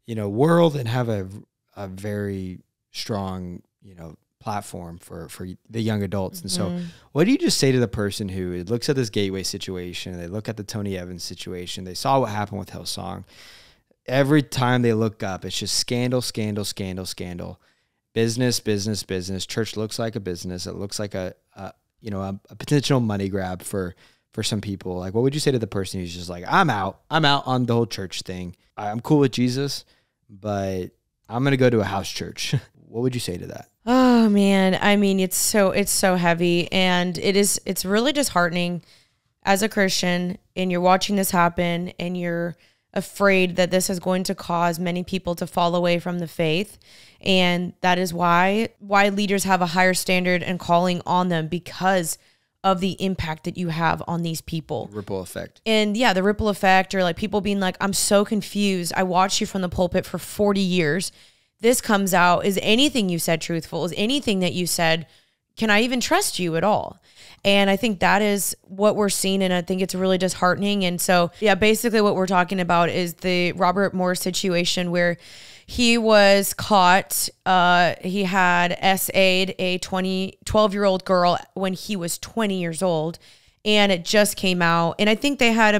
you know, world, and have a very strong, you know, platform for the young adults. And so what do you just say to the person who looks at this Gateway situation, they look at the Tony Evans situation, they saw what happened with Hillsong, every time they look up, it's just scandal, scandal, scandal, scandal, business, business, business. Church looks like a business. It looks like a potential money grab for some people. Like, what would you say to the person who's just like, I'm out on the whole church thing. I'm cool with Jesus, but I'm going to go to a house church. What would you say to that? Oh man. I mean, it's so heavy, and it's really disheartening as a Christian, and you're watching this happen, and you're afraid that this is going to cause many people to fall away from the faith. And that is why leaders have a higher standard and calling on them, because of the impact that you have on these people. Ripple effect. And yeah, the ripple effect, or like people being like, I'm so confused. I watched you from the pulpit for 40 years. This comes out. Is anything you said truthful? Is anything that you said, can I even trust you at all? And I think that is what we're seeing, and I think it's really disheartening. And so, yeah, basically what we're talking about is the Robert Morris situation, where he was caught. He had SA'd a 12-year-old girl when he was 20 years old. And it just came out. And I think they had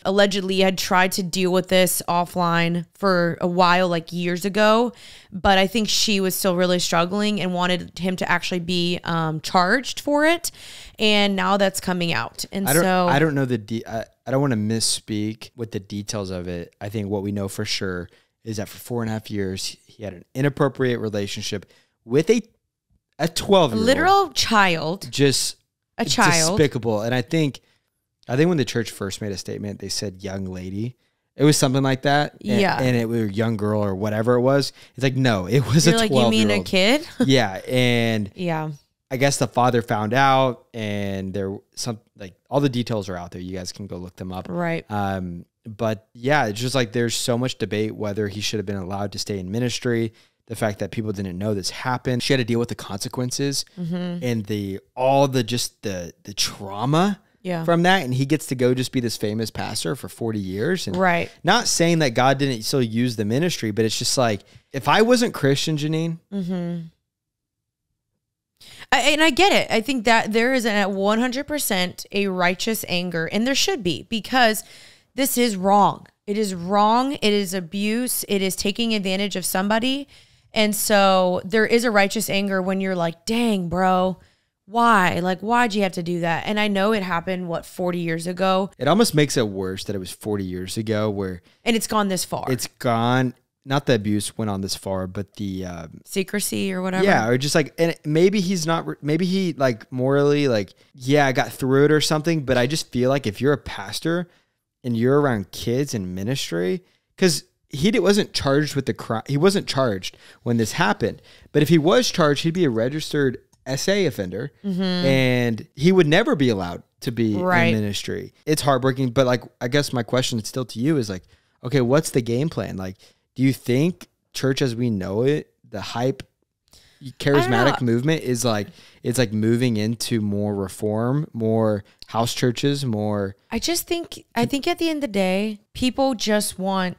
allegedly had tried to deal with this offline for a while, like years ago. But I think she was still really struggling and wanted him to actually be charged for it. And now that's coming out. And I don't know I don't want to misspeak with the details of it. I think what we know for sure is that for 4.5 years, he had an inappropriate relationship with a 12-year-old. Literal child. Just a child. Despicable. And I think when the church first made a statement, they said young lady. It was something like that. Yeah. And it was a young girl or whatever it was. It's like, no, it was You're a 12-year-old. Like, you mean a kid? Yeah. And yeah, I guess the father found out, and there some, like, all the details are out there. You guys can go look them up. Right. But yeah, it's just like, there's so much debate whether he should have been allowed to stay in ministry. The fact that people didn't know this happened. She had to deal with the consequences and the trauma from that, and he gets to go just be this famous pastor for 40 years. And right. Not saying that God didn't still use the ministry, but it's just like, if I wasn't Christian, Janine. Mm-hmm. And I get it. I think that there is at 100% a righteous anger, and there should be, because this is wrong. It is wrong. It is abuse. It is taking advantage of somebody. And so there is a righteous anger when you're like, dang, bro, why? Like, why'd you have to do that? And I know it happened, 40 years ago? It almost makes it worse that it was 40 years ago and it's gone this far. It's gone. Not the abuse went on this far, but the secrecy or whatever. Yeah, or just like, and maybe he like morally, like, yeah, I got through it or something. But I just feel like if you're a pastor and you're around kids in ministry, because wasn't charged with the crime. He wasn't charged when this happened. But if he was charged, he'd be a registered SA offender, and he would never be allowed to be in ministry. It's heartbreaking. But like, I guess my question still to you is like, okay, what's the game plan? Like, do you think church as we know it, the hype, charismatic movement is like, it's like moving into more reform, more house churches, more? I think at the end of the day, people just want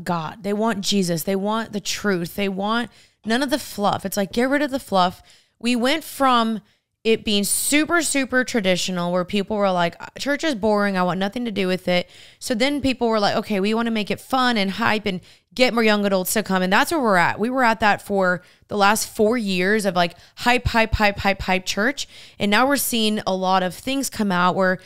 God. They want Jesus. They want the truth. They want none of the fluff. It's like, get rid of the fluff. We went from it being super, super traditional where people were like, church is boring. I want nothing to do with it. So then people were like, okay, we want to make it fun and hype and get more young adults to come. And that's where we're at. We were at that for the last 4 years of like hype church. And now we're seeing a lot of things come out where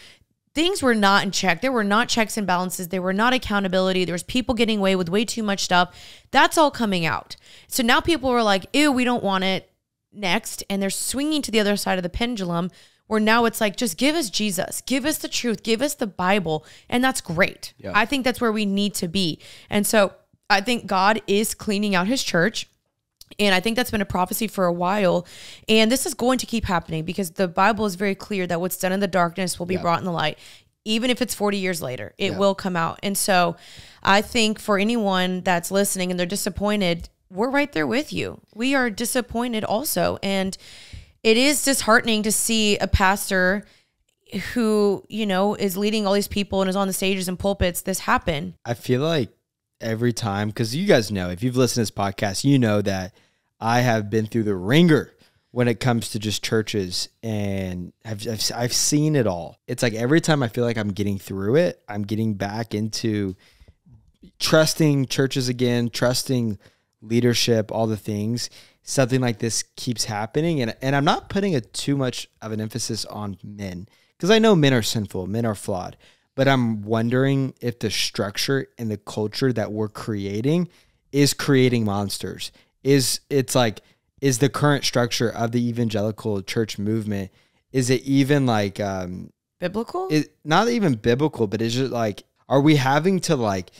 things were not in check. There were not checks and balances. There were not accountability. There was people getting away with way too much stuff. That's all coming out. So now people were like, ew, we don't want it. Next, and they're swinging to the other side of the pendulum where now it's like, just give us Jesus, give us the truth, give us the Bible, and that's great. Yeah. I think that's where we need to be. And so I think God is cleaning out his church, and I think that's been a prophecy for a while, and this is going to keep happening because the Bible is very clear that what's done in the darkness will be brought in the light. Even if it's 40 years later, it will come out. And so I think for anyone that's listening and they're disappointed, we're right there with you. We are disappointed also. And it is disheartening to see a pastor who, is leading all these people and is on the stages and pulpits, this happen. I feel like every time, because you guys know, if you've listened to this podcast, you know that I have been through the ringer when it comes to just churches, and I've seen it all. It's like every time I feel like I'm getting through it, I'm getting back into trusting churches again, trusting leadership, all the things. Something like this keeps happening, and I'm not putting too much of an emphasis on men, because I know men are sinful, men are flawed, but I'm wondering if the structure and the culture that we're creating is creating monsters. Is the current structure of the evangelical church movement, is it even like biblical? Not even biblical, but is it like, are we having to like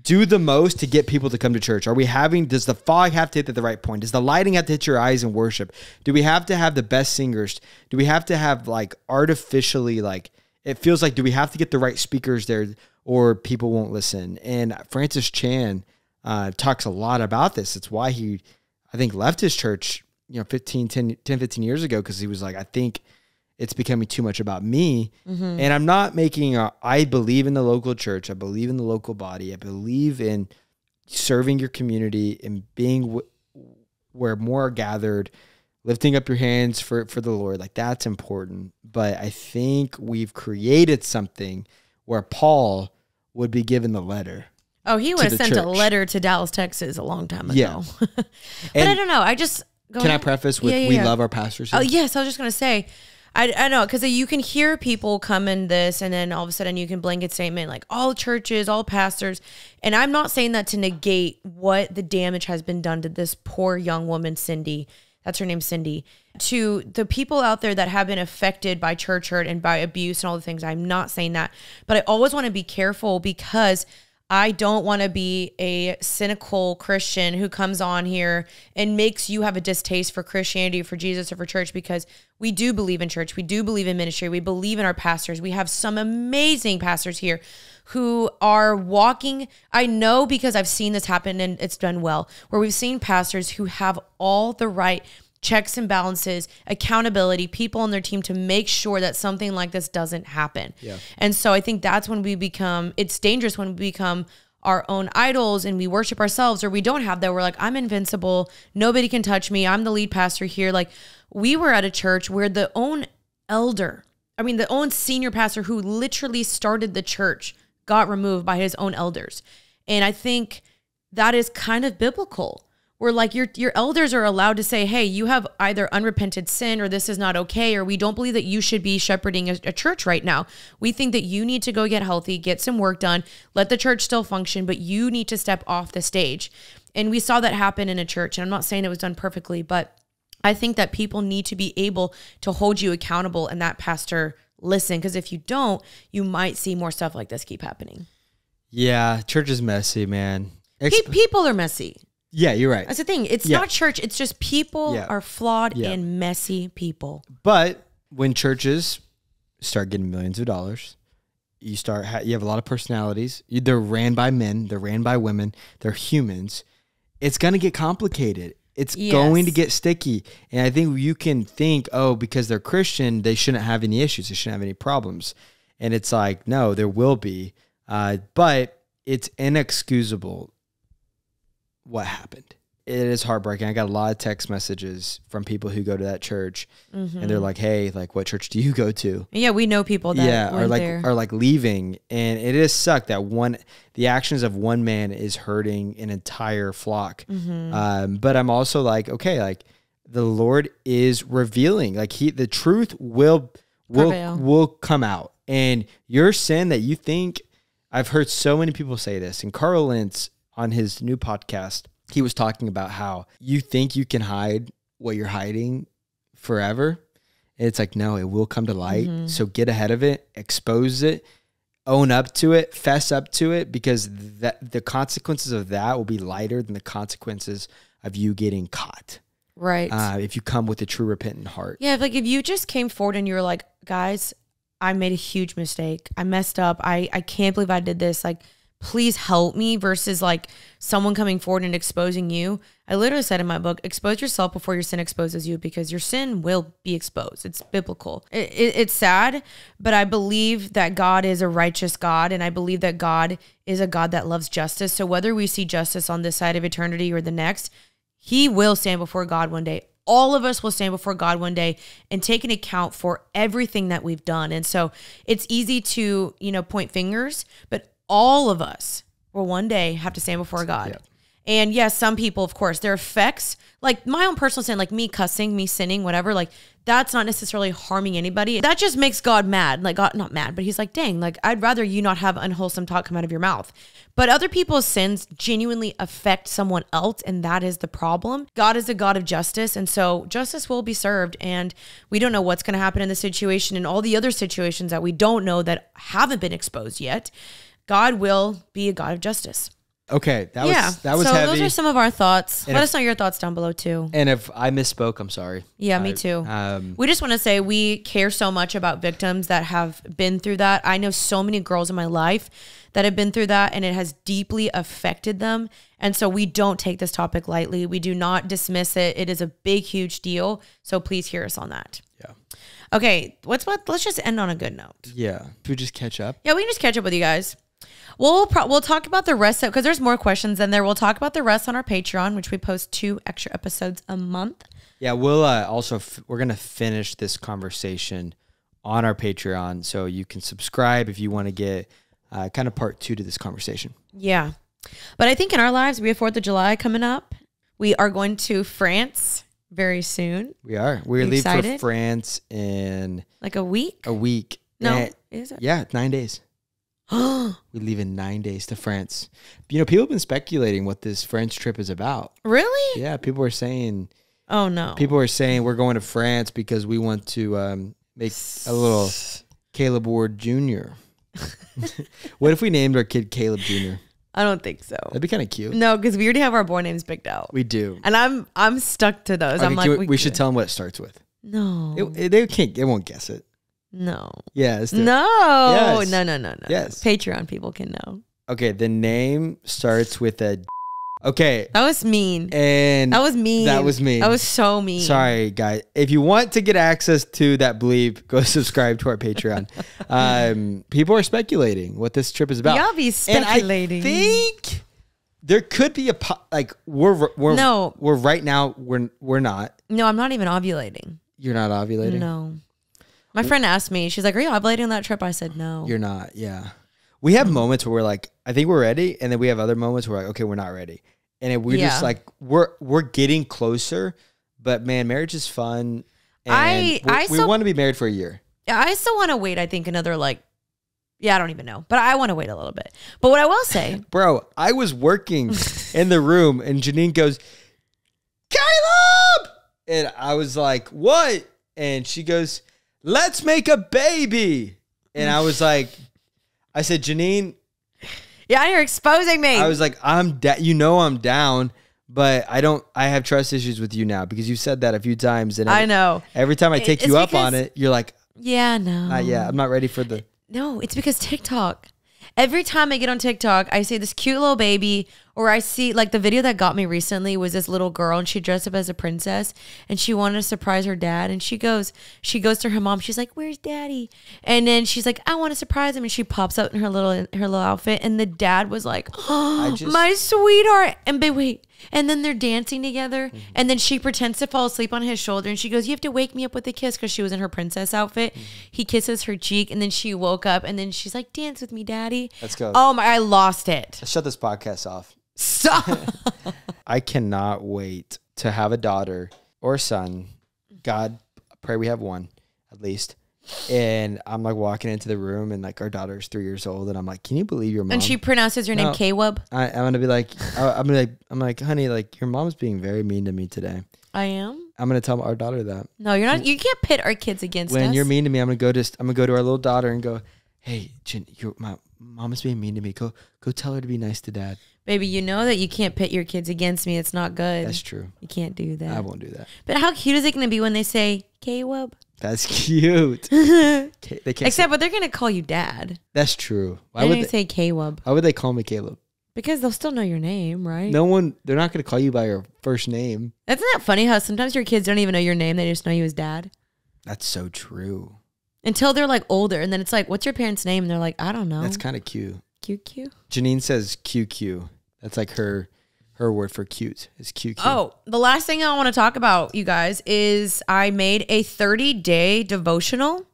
do the most to get people to come to church? Does the fog have to hit at the right point? Does the lighting have to hit your eyes in worship? Do we have to have the best singers? Do we have to have like artificially, like, it feels like, do we have to get the right speakers there or people won't listen? And Francis Chan talks a lot about this. It's why he, I think, left his church, 15 years ago, because he was like, I think it's becoming too much about me. Mm-hmm. And I'm not I believe in the local church. I believe in the local body. I believe in serving your community and being where more are gathered, lifting up your hands for the Lord. Like, that's important. But I think we've created something where Paul would be given the letter. Oh, he would have sent a letter to Dallas, Texas a long time ago. Yeah. But I don't know. Can I preface with, we love our pastors here? Oh, yes. I was just going to say, I know, because you can hear people come in this, and then all of a sudden you can blanket statement like all churches, all pastors. And I'm not saying that to negate what the damage has been done to this poor young woman, Cindy. That's her name, Cindy. To the people out there that have been affected by church hurt and by abuse and all the things. I'm not saying that. But I always want to be careful, because I don't want to be a cynical Christian who comes on here and makes you have a distaste for Christianity, for Jesus, or for church, because we do believe in church. We do believe in ministry. We believe in our pastors. We have some amazing pastors here who are walking. I know, because I've seen this happen and it's done well, where we've seen pastors who have all the right checks and balances, accountability, people on their team to make sure that something like this doesn't happen. Yeah. And so I think that's when it's dangerous when we become our own idols and we worship ourselves, or we don't have that. We're like, I'm invincible. Nobody can touch me. I'm the lead pastor here. Like, we were at a church where the own senior pastor who literally started the church got removed by his own elders. And I think that is kind of biblical. Where like your elders are allowed to say, hey, you have either unrepented sin, or this is not okay, or we don't believe that you should be shepherding a church right now. We think that you need to go get healthy, get some work done, let the church still function, but you need to step off the stage. And we saw that happen in a church. And I'm not saying it was done perfectly, but I think that people need to be able to hold you accountable and that pastor listen. Because if you don't, you might see more stuff like this keep happening. Yeah, church is messy, man. People are messy. Yeah, you're right. That's the thing. It's not church. It's just people are flawed and messy people. But when churches start getting millions of dollars, you have a lot of personalities. They're ran by men. They're ran by women. They're humans. It's going to get complicated. It's going to get sticky. And I think you can think, oh, because they're Christian, they shouldn't have any issues. They shouldn't have any problems. And it's like, no, there will be. But it's inexcusable what happened. It is heartbreaking. I got a lot of text messages from people who go to that church, and they're like, hey, like, what church do you go to? Yeah, we know people that went there. Are like leaving. And it is sucked that the actions of one man is hurting an entire flock. But I'm also like, okay, like the Lord is revealing, like the truth will come out. And your sin that you think, I've heard so many people say this, and Carl Lentz on his new podcast, he was talking about how you think you can hide what you're hiding forever. And it's like, no, it will come to light. So get ahead of it, expose it, own up to it, fess up to it, because the consequences of that will be lighter than the consequences of you getting caught. Right. If you come with a true repentant heart. Yeah. Like if you just came forward and you were like, guys, I made a huge mistake. I messed up. I can't believe I did this. Like, please help me, versus like someone coming forward and exposing you. I literally said in my book, expose yourself before your sin exposes you, because your sin will be exposed. It's biblical. It's sad, but I believe that God is a righteous God, and I believe that God is a God that loves justice. So whether we see justice on this side of eternity or the next, he will stand before God one day. All of us will stand before God one day and take an account for everything that we've done. And so it's easy to, point fingers, but all of us will one day have to stand before God. Yeah. And yes, some people, of course, their effects, like my own personal sin, like me cussing, me sinning, whatever, like that's not necessarily harming anybody. That just makes God mad. Like God, not mad, but he's like, dang, like I'd rather you not have unwholesome talk come out of your mouth. But other people's sins genuinely affect someone else, and that is the problem. God is a God of justice, and so justice will be served, and we don't know what's going to happen in this situation and all the other situations that we don't know that haven't been exposed yet. God will be a God of justice. Okay, that was so heavy. Those are some of our thoughts. And Let us know your thoughts down below too. And if I misspoke, I'm sorry. Yeah, me too. We just want to say we care so much about victims that have been through that. I know so many girls in my life that have been through that, and it has deeply affected them. And so we don't take this topic lightly. We do not dismiss it. It is a big, huge deal. So please hear us on that. Yeah. Okay, let's just end on a good note. Yeah. Should we just catch up? Yeah, we can just catch up with you guys. We'll talk about the rest, because there's more questions in there. We'll talk about the rest on our Patreon, which we post 2 extra episodes a month. Yeah, we'll we're going to finish this conversation on our Patreon, so you can subscribe if you want to get kind of part 2 to this conversation. Yeah. But I think in our lives, we have 4th of July coming up. We are going to France very soon. We're leaving for France in like a week. No, is it? Yeah, 9 days. We leave in 9 days to France. People have been speculating what this French trip is about. Really? Yeah, people are saying. Oh no. People are saying we're going to France because we want to make a little Kaleb Ward Jr. What if we named our kid Kaleb Jr.? I don't think so. That'd be kind of cute. No, because we already have our boy names picked out. We do, and I'm stuck to those. Okay, I'm like, we should tell them what it starts with. No, they won't guess it. No. Yes. No. Yes. No. Yes. Patreon people can know. Okay, the name starts with a Okay. That was mean. And that was mean. That was mean. That was so mean. Sorry, guys. If you want to get access to that bleep, go subscribe to our Patreon. People are speculating what this trip is about. Y'all be speculating. And I think there could be we're right now we're not. No, I'm not even ovulating. You're not ovulating? No. My friend asked me, she's like, are you ovulating on that trip? I said no. You're not, yeah. We have moments where we're like, I think we're ready, and then we have other moments where we're like, okay, we're not ready. And we're just like, we're getting closer, but man, marriage is fun. And we want to be married for a year. Yeah, I still want to wait, I think another I don't even know, but I want to wait a little bit. But what I will say, bro, I was working in the room and Janine goes, Kaleb! And I was like, what? And she goes, let's make a baby. And I was like, I said, Janine. Yeah, you're exposing me. I was like, I'm down, but I have trust issues with you now because you've said that a few times. And I know. Every time I take you up on it, you're like, yeah, no. I'm not ready for the. No, it's because TikTok. Every time I get on TikTok, I see this cute little baby, or I see the video that got me recently was this little girl and she dressed up as a princess and she wanted to surprise her dad. And she goes to her mom. She's like, where's daddy? And then she's like, I want to surprise him. And she pops out in her little outfit. And the dad was like, oh, my sweetheart. And wait. And then they're dancing together. Mm-hmm. And then she pretends to fall asleep on his shoulder. And she goes, you have to wake me up with a kiss, because she was in her princess outfit. Mm-hmm. He kisses her cheek. And then she woke up. And then she's like, dance with me, daddy. Let's go. Oh my, I lost it. Let's shut this podcast off. Stop. I cannot wait to have a daughter or a son. God, I pray we have one at least. And I'm like walking into the room and our daughter's 3 years old. And I'm like, can you believe your mom? And she pronounces your name Kaleb. I'm going to be like, I'm like, honey, your mom's being very mean to me today. I am? I'm going to tell our daughter that. No, you're not. You can't pit our kids against us. When you're mean to me, I'm going to go to our little daughter and go, hey, Jen, my mom is being mean to me. Go tell her to be nice to dad. Baby, you know that you can't pit your kids against me. It's not good. That's true. You can't do that. I won't do that. But how cute is it going to be when they say Kaleb? That's cute. Except they're going to call you dad. That's true. Why would they say Kaleb? Why would they call me Kaleb? Because they'll still know your name, right? They're not going to call you by your first name. Isn't that funny how sometimes your kids don't even know your name. They just know you as dad? That's so true. Until they're older. And then it's like, what's your parents' name? And they're like, I don't know. That's kind of cute. QQ? Janine says QQ. That's her word for cute is QQ. Oh, the last thing I want to talk about, you guys, is I made a 30-day devotional.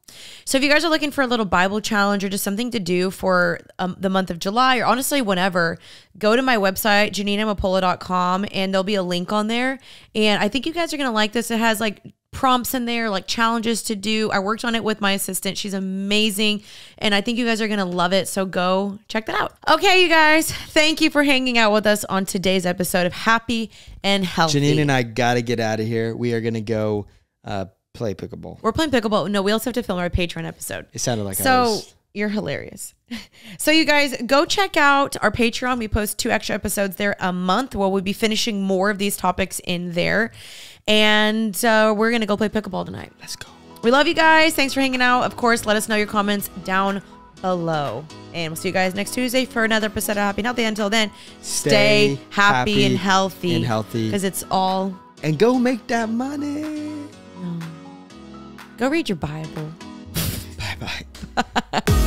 So if you guys are looking for a little Bible challenge or just something to do for the month of July, or honestly whenever, go to my website, JanineAmapola.com, and there'll be a link on there. And I think you guys are going to like this. It has prompts in there, challenges to do. I worked on it with my assistant. She's amazing. And I think you guys are going to love it. So go check that out. Okay, you guys, thank you for hanging out with us on today's episode of Happy and Healthy. Janine and I got to get out of here. We are going to go play pickleball. We're playing pickleball. No, we also have to film our Patreon episode. It sounded like You're hilarious. So you guys go check out our Patreon. We post 2 extra episodes there a month where we'll be finishing more of these topics in there. And we're going to go play pickleball tonight. Let's go. We love you guys. Thanks for hanging out. Of course, let us know your comments down below. And we'll see you guys next Tuesday for another episode of Happy and Healthy. Until then, stay happy and healthy. Because it's all... And go make that money. No. Go read your Bible. Bye-bye.